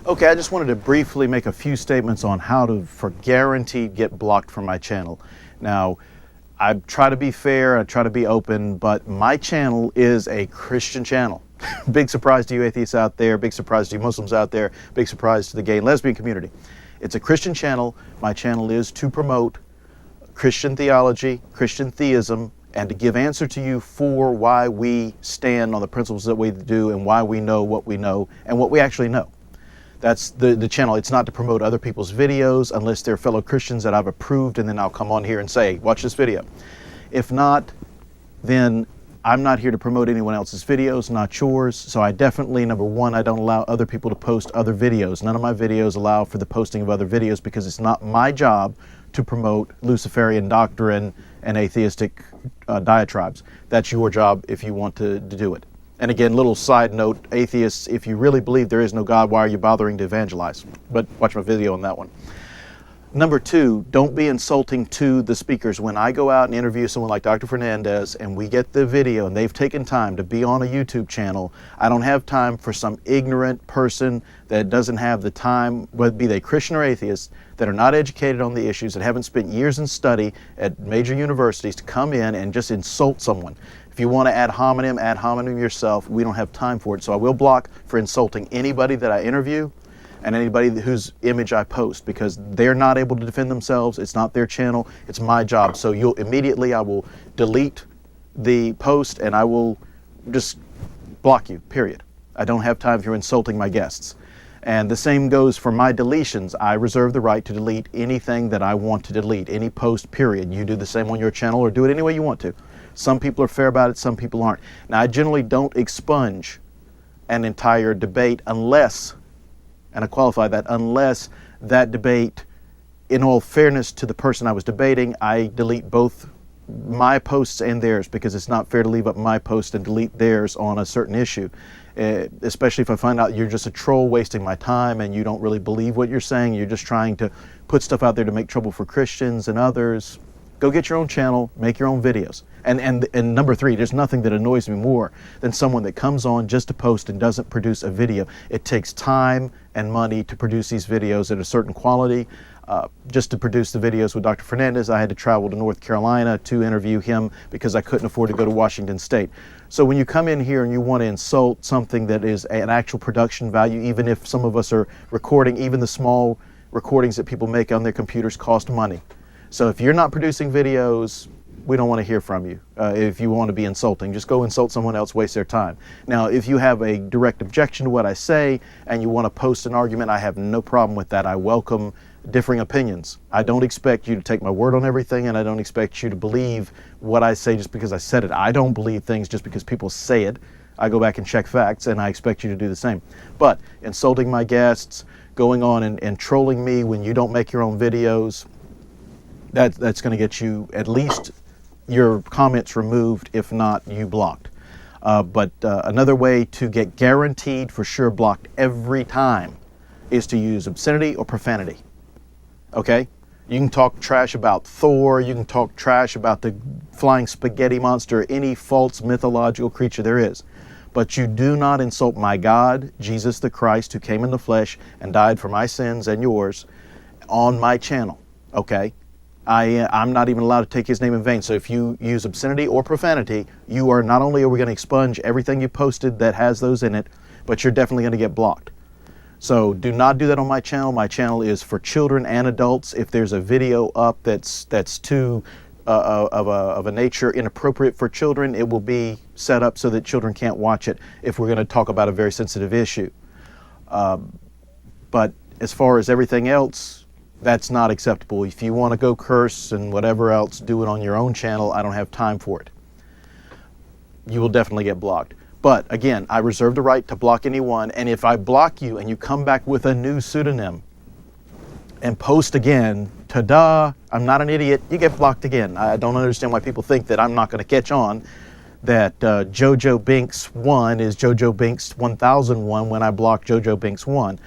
Okay, I just wanted to briefly make a few statements on how to, for guaranteed, get blocked from my channel. Now, I try to be fair, I try to be open, but my channel is a Christian channel. Big surprise to you atheists out there, big surprise to you Muslims out there, big surprise to the gay and lesbian community. It's a Christian channel. My channel is to promote Christian theology, Christian theism, and to give answer to you for why we stand on the principles that we do and why we know what we know and what we actually know. That's the channel. It's not to promote other people's videos unless they're fellow Christians that I've approved, and then I'll come on here and say, watch this video. If not, then I'm not here to promote anyone else's videos, not yours. So I definitely, number one, I don't allow other people to post other videos. None of my videos allow for the posting of other videos because it's not my job to promote Luciferian doctrine and atheistic diatribes. That's your job if you want to do it. And again, little side note, atheists, if you really believe there is no God, why are you bothering to evangelize? But watch my video on that one. Number two, don't be insulting to the speakers. When I go out and interview someone like Dr. Fernandez and we get the video and they've taken time to be on a YouTube channel, I don't have time for some ignorant person that doesn't have the time, whether be they Christian or atheist, that are not educated on the issues, that haven't spent years in study at major universities to come in and just insult someone. If you want to ad hominem yourself. We don't have time for it. So I will block for insulting anybody that I interview and anybody whose image I post, because they're not able to defend themselves. It's not their channel. It's my job. So I will delete the post and I will just block you, period. I don't have time if you're insulting my guests. And the same goes for my deletions. I reserve the right to delete anything that I want to delete, any post, period. You do the same on your channel or do it any way you want to. Some people are fair about it, some people aren't. Now, I generally don't expunge an entire debate unless, and I qualify that, unless that debate, in all fairness to the person I was debating, I delete both my posts and theirs, because it's not fair to leave up my post and delete theirs on a certain issue. Especially if I find out you're just a troll wasting my time and you don't really believe what you're saying, you're just trying to put stuff out there to make trouble for Christians and others. Go get your own channel, make your own videos. And number three, there's nothing that annoys me more than someone that comes on just to post and doesn't produce a video. It takes time and money to produce these videos at a certain quality. Just to produce the videos with Dr. Fernandez, I had to travel to North Carolina to interview him because I couldn't afford to go to Washington State. So when you come in here and you want to insult something that is an actual production value, even if some of us are recording, even the small recordings that people make on their computers cost money. So if you're not producing videos, we don't want to hear from you. If you want to be insulting, just go insult someone else, waste their time. Now, if you have a direct objection to what I say and you want to post an argument, I have no problem with that. I welcome differing opinions. I don't expect you to take my word on everything, and I don't expect you to believe what I say just because I said it. I don't believe things just because people say it. I go back and check facts, and I expect you to do the same. But insulting my guests, going on and trolling me when you don't make your own videos, that's going to get you at least your comments removed, if not you blocked. But another way to get guaranteed for sure blocked every time is to use obscenity or profanity. Okay? You can talk trash about Thor, you can talk trash about the flying spaghetti monster, any false mythological creature there is. But you do not insult my God, Jesus the Christ, who came in the flesh and died for my sins and yours on my channel. Okay? I'm not even allowed to take his name in vain. So if you use obscenity or profanity, you are not only are we going to expunge everything you posted that has those in it, but you're definitely going to get blocked. So do not do that on my channel. My channel is for children and adults. If there's a video up that's too of a nature inappropriate for children, it will be set up so that children can't watch it if we're going to talk about a very sensitive issue. But as far as everything else, that's not acceptable. If you want to go curse and whatever else, do it on your own channel. I don't have time for it. You will definitely get blocked. But again, I reserve the right to block anyone, and if I block you and you come back with a new pseudonym and post again, ta-da, I'm not an idiot, you get blocked again. I don't understand why people think that I'm not going to catch on, that Jojo Binks 1 is Jojo Binks 1001 when I block Jojo Binks 1.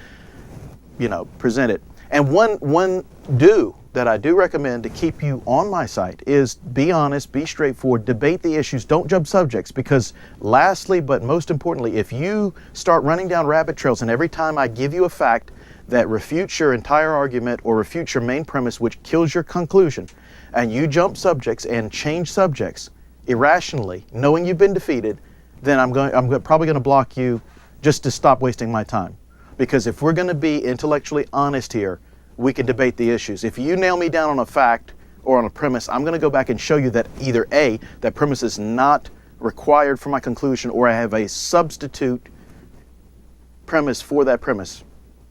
You know, present it. And one do that I do recommend to keep you on my site is be honest, be straightforward, debate the issues, don't jump subjects, because lastly, but most importantly, if you start running down rabbit trails and every time I give you a fact that refutes your entire argument or refutes your main premise, which kills your conclusion, and you jump subjects and change subjects irrationally, knowing you've been defeated, then I'm probably going to block you just to stop wasting my time. Because if we're going to be intellectually honest here, we can debate the issues. If you nail me down on a fact or on a premise, I'm going to go back and show you that either A, that premise is not required for my conclusion, or I have a substitute premise for that premise.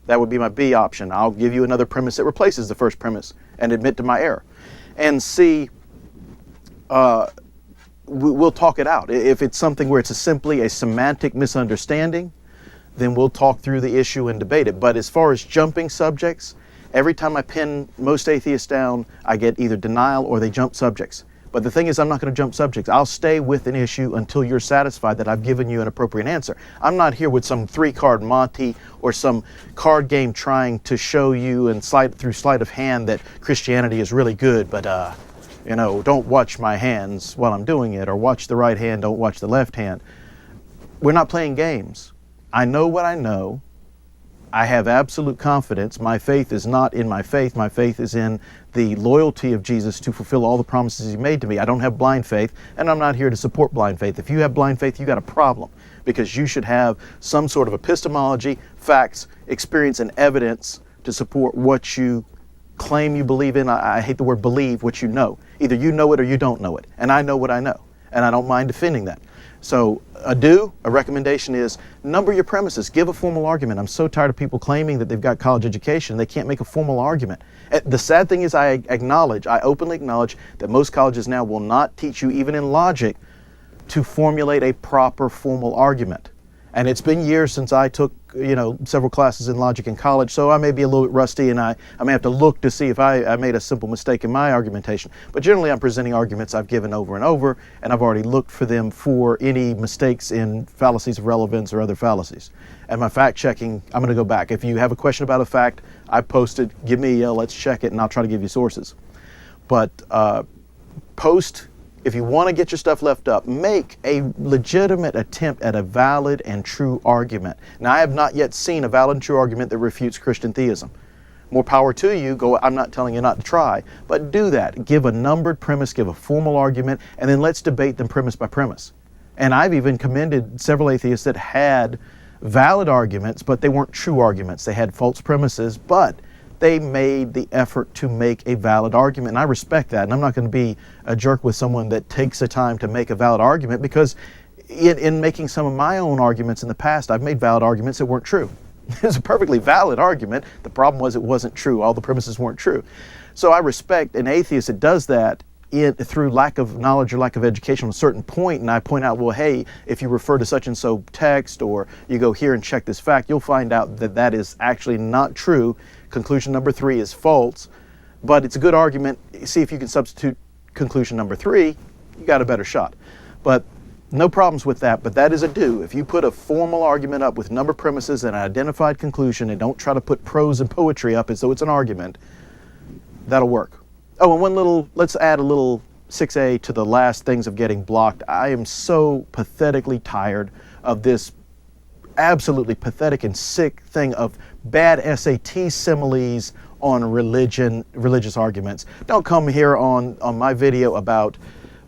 That would be my B option. I'll give you another premise that replaces the first premise and admit to my error. And C, we'll talk it out. If it's something where it's simply a semantic misunderstanding, then we'll talk through the issue and debate it. But as far as jumping subjects, every time I pin most atheists down, I get either denial or they jump subjects. But the thing is, I'm not going to jump subjects. I'll stay with an issue until you're satisfied that I've given you an appropriate answer. I'm not here with some 3-card Monty or some card game trying to show you and through sleight of hand that Christianity is really good, but don't watch my hands while I'm doing it, or watch the right hand, don't watch the left hand. We're not playing games. I know what I know. I have absolute confidence. My faith is not in my faith. My faith is in the loyalty of Jesus to fulfill all the promises he made to me. I don't have blind faith, and I'm not here to support blind faith. If you have blind faith, you got a problem, because you should have some sort of epistemology, facts, experience, and evidence to support what you claim you believe in. I hate the word believe, what you know. Either you know it or you don't know it. And I know what I know, and I don't mind defending that. So a recommendation is number your premises, give a formal argument. I'm so tired of people claiming that they've got college education, they can't make a formal argument. The sad thing is I openly acknowledge that most colleges now will not teach you, even in logic, to formulate a proper formal argument. And it's been years since I took, several classes in logic in college, so I may be a little bit rusty, and I may have to look to see if I made a simple mistake in my argumentation. But generally, I'm presenting arguments I've given over and over, and I've already looked for them for any mistakes in fallacies of relevance or other fallacies. And my fact checking, I'm going to go back. If you have a question about a fact, I posted, give me a yell, let's check it, and I'll try to give you sources. But if you want to get your stuff left up, make a legitimate attempt at a valid and true argument. Now, I have not yet seen a valid and true argument that refutes Christian theism. More power to you. I'm not telling you not to try, but do that. Give a numbered premise, give a formal argument, and then let's debate them premise by premise. And I've even commended several atheists that had valid arguments, but they weren't true arguments. They had false premises, but they made the effort to make a valid argument. And I respect that. And I'm not going to be a jerk with someone that takes the time to make a valid argument, because in making some of my own arguments in the past, I've made valid arguments that weren't true. It was a perfectly valid argument. The problem was it wasn't true. All the premises weren't true. So I respect an atheist that does that through lack of knowledge or lack of education at a certain point, and I point out, well, hey, if you refer to such and so text, or you go here and check this fact, you'll find out that that is actually not true. Conclusion number 3 is false, but it's a good argument. See if you can substitute conclusion number 3, you got a better shot. But no problems with that, but that is a do. If you put a formal argument up with number premises and an identified conclusion, and don't try to put prose and poetry up as though it's an argument, that'll work. Oh, and let's add a little 6A to the last things of getting blocked. I am so pathetically tired of this absolutely pathetic and sick thing of bad SAT similes on religious arguments. Don't come here on my video about,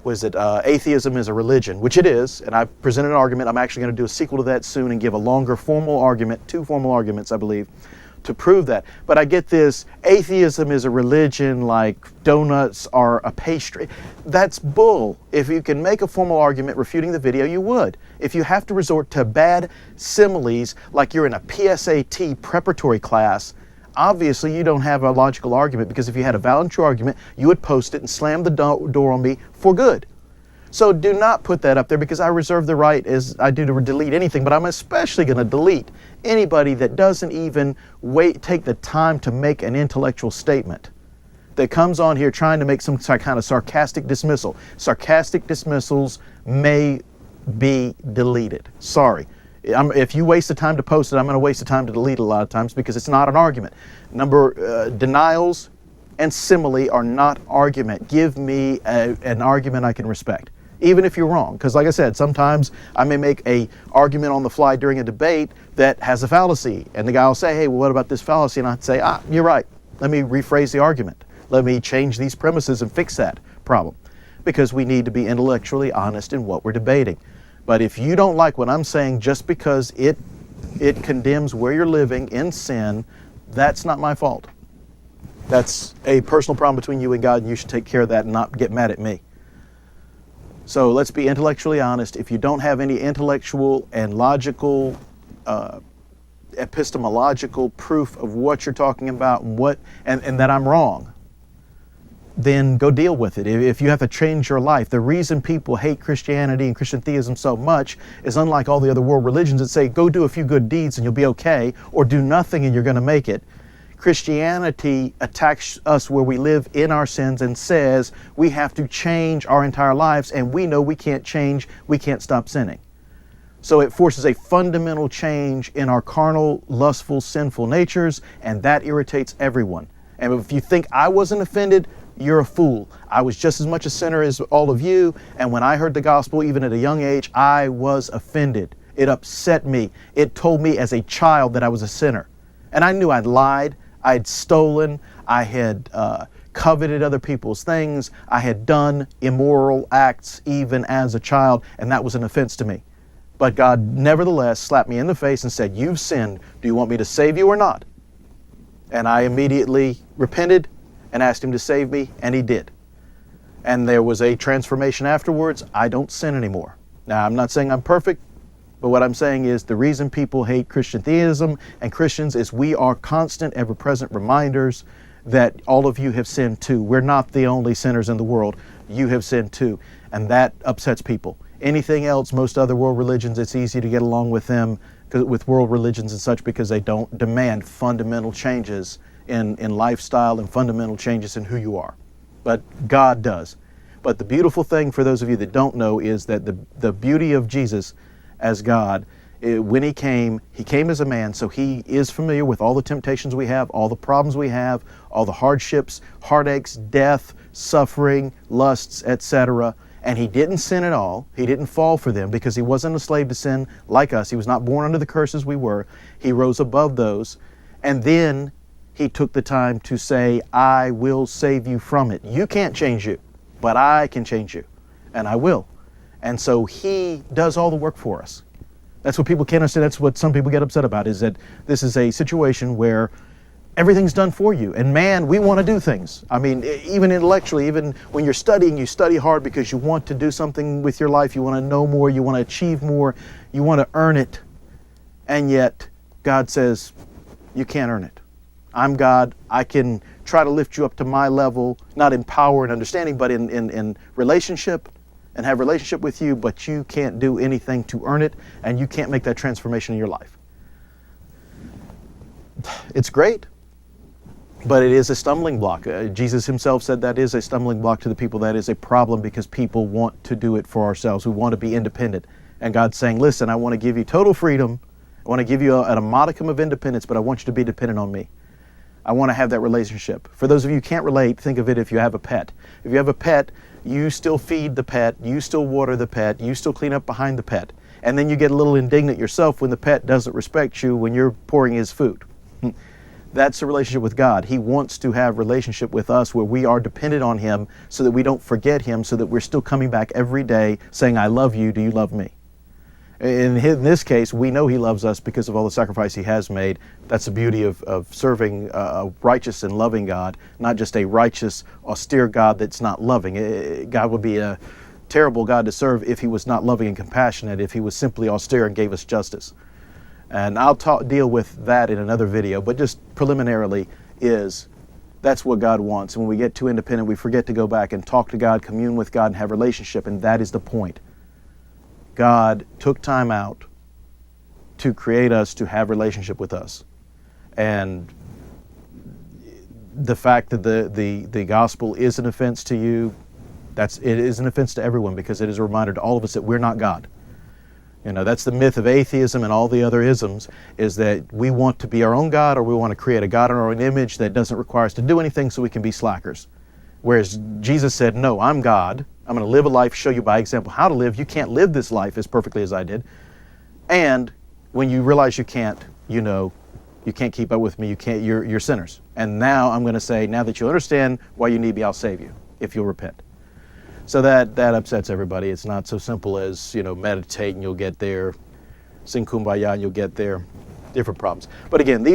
atheism is a religion, which it is, and I've presented an argument. I'm actually going to do a sequel to that soon and give a longer formal argument, 2 formal arguments, I believe, to prove that. But I get this, atheism is a religion like donuts are a pastry. That's bull. If you can make a formal argument refuting the video, you would. If you have to resort to bad similes like you're in a PSAT preparatory class, obviously you don't have a logical argument, because if you had a valid and true argument, you would post it and slam the door on me for good. So do not put that up there, because I reserve the right, as I do, to delete anything, but I'm especially going to delete anybody that doesn't even take the time to make an intellectual statement, that comes on here trying to make some kind of sarcastic dismissal. Sarcastic dismissals may be deleted. Sorry. If you waste the time to post it, I'm going to waste the time to delete it a lot of times because it's not an argument. Denials and simile are not argument. Give me an argument I can respect, even if you're wrong. Because like I said, sometimes I may make a argument on the fly during a debate that has a fallacy, and the guy will say, hey, well, what about this fallacy? And I'd say, you're right. Let me rephrase the argument. Let me change these premises and fix that problem. Because we need to be intellectually honest in what we're debating. But if you don't like what I'm saying just because it condemns where you're living in sin, that's not my fault. That's a personal problem between you and God, and you should take care of that and not get mad at me. So let's be intellectually honest. If you don't have any intellectual and logical, epistemological proof of what you're talking about and that I'm wrong, then go deal with it. If you have to change your life, the reason people hate Christianity and Christian theism so much is unlike all the other world religions that say, go do a few good deeds and you'll be okay, or do nothing and you're going to make it. Christianity attacks us where we live in our sins and says we have to change our entire lives, and we know we can't change, we can't stop sinning. So it forces a fundamental change in our carnal, lustful, sinful natures, and that irritates everyone. And if you think I wasn't offended, you're a fool. I was just as much a sinner as all of you, and when I heard the gospel, even at a young age, I was offended. It upset me. It told me as a child that I was a sinner. And I knew I'd lied, I'd stolen, I had coveted other people's things, I had done immoral acts even as a child, and that was an offense to me. But God nevertheless slapped me in the face and said, you've sinned. Do you want me to save you or not? And I immediately repented and asked him to save me, and he did. And there was a transformation afterwards. I don't sin anymore. Now, I'm not saying I'm perfect, but what I'm saying is the reason people hate Christian theism and Christians is we are constant, ever-present reminders that all of you have sinned too. We're not the only sinners in the world. You have sinned too. And that upsets people. Anything else, most other world religions, it's easy to get along with them, with world religions and such, because they don't demand fundamental changes in lifestyle and fundamental changes in who you are. But God does. But the beautiful thing for those of you that don't know is that the beauty of Jesus as God, when he came as a man, so he is familiar with all the temptations we have, all the problems we have, all the hardships, heartaches, death, suffering, lusts, etc. And he didn't sin at all. He didn't fall for them because he wasn't a slave to sin like us. He was not born under the curses we were. He rose above those. And then he took the time to say, I will save you from it. You can't change you, but I can change you, and I will. And so he does all the work for us. That's what people can't understand. That's what some people get upset about, is that this is a situation where everything's done for you. And man, we want to do things. I mean, even intellectually, even when you're studying, you study hard because you want to do something with your life. You want to know more. You want to achieve more. You want to earn it. And yet, God says, you can't earn it. I'm God. I can try to lift you up to my level, not in power and understanding, but in relationship, and have relationship with you, but you can't do anything to earn it, and you can't make that transformation in your life. It's great, but it is a stumbling block. Jesus himself said that is a stumbling block to the people. That is a problem because people want to do it for ourselves. We want to be independent. And God's saying, listen, I want to give you total freedom. I want to give you a modicum of independence, but I want you to be dependent on me. I want to have that relationship. For those of you who can't relate, think of it if you have a pet. If you have a pet, you still feed the pet, you still water the pet, you still clean up behind the pet. And then you get a little indignant yourself when the pet doesn't respect you when you're pouring his food. That's the relationship with God. He wants to have relationship with us where we are dependent on him so that we don't forget him, so that we're still coming back every day saying, I love you, do you love me? In this case, we know he loves us because of all the sacrifice he has made. That's the beauty of serving a righteous and loving God, not just a righteous, austere God that's not loving. God would be a terrible God to serve if he was not loving and compassionate, if he was simply austere and gave us justice. And I'll deal with that in another video, but just preliminarily that's what God wants. And when we get too independent, we forget to go back and talk to God, commune with God, and have relationship, and that is the point. God took time out to create us to have relationship with us. And the fact that the gospel is an offense to you, it is an offense to everyone, because it is a reminder to all of us that we're not God. You know, that's the myth of atheism and all the other isms, is that we want to be our own God, or we want to create a God in our own image that doesn't require us to do anything so we can be slackers. Whereas Jesus said, no, I'm God. I'm going to live a life, show you by example how to live. You can't live this life as perfectly as I did. And when you realize you can't, you know, you can't keep up with me, you're sinners. And now I'm going to say, now that you understand why you need me, I'll save you, if you'll repent. So that upsets everybody. It's not so simple as, you know, meditate and you'll get there, sing Kumbaya and you'll get there. Different problems. But again,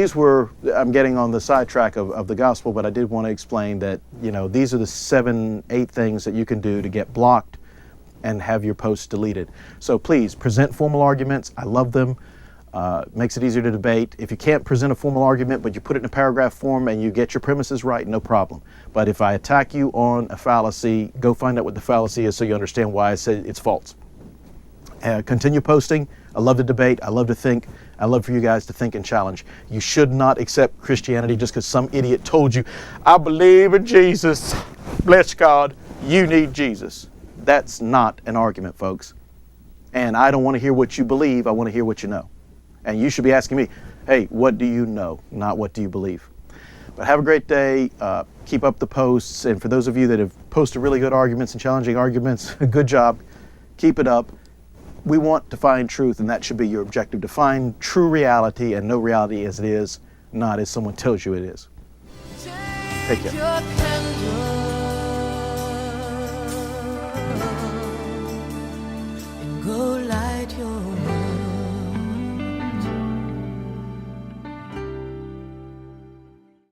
I'm getting on the sidetrack of the gospel, but I did want to explain that, you know, these are the 7, 8 things that you can do to get blocked and have your posts deleted. So please present formal arguments. I love them. Makes it easier to debate. If you can't present a formal argument, but you put it in a paragraph form and you get your premises right, no problem. But if I attack you on a fallacy, go find out what the fallacy is so you understand why I said it's false. Continue posting. I love to debate. I love to think. I love for you guys to think and challenge. You should not accept Christianity just because some idiot told you, I believe in Jesus. Bless God. You need Jesus. That's not an argument, folks. And I don't want to hear what you believe. I want to hear what you know. And you should be asking me, hey, what do you know? Not what do you believe? But have a great day. Keep up the posts. And for those of you that have posted really good arguments and challenging arguments, good job. Keep it up. We want to find truth, and that should be your objective, to find true reality and know reality as it is, not as someone tells you it is. Take care.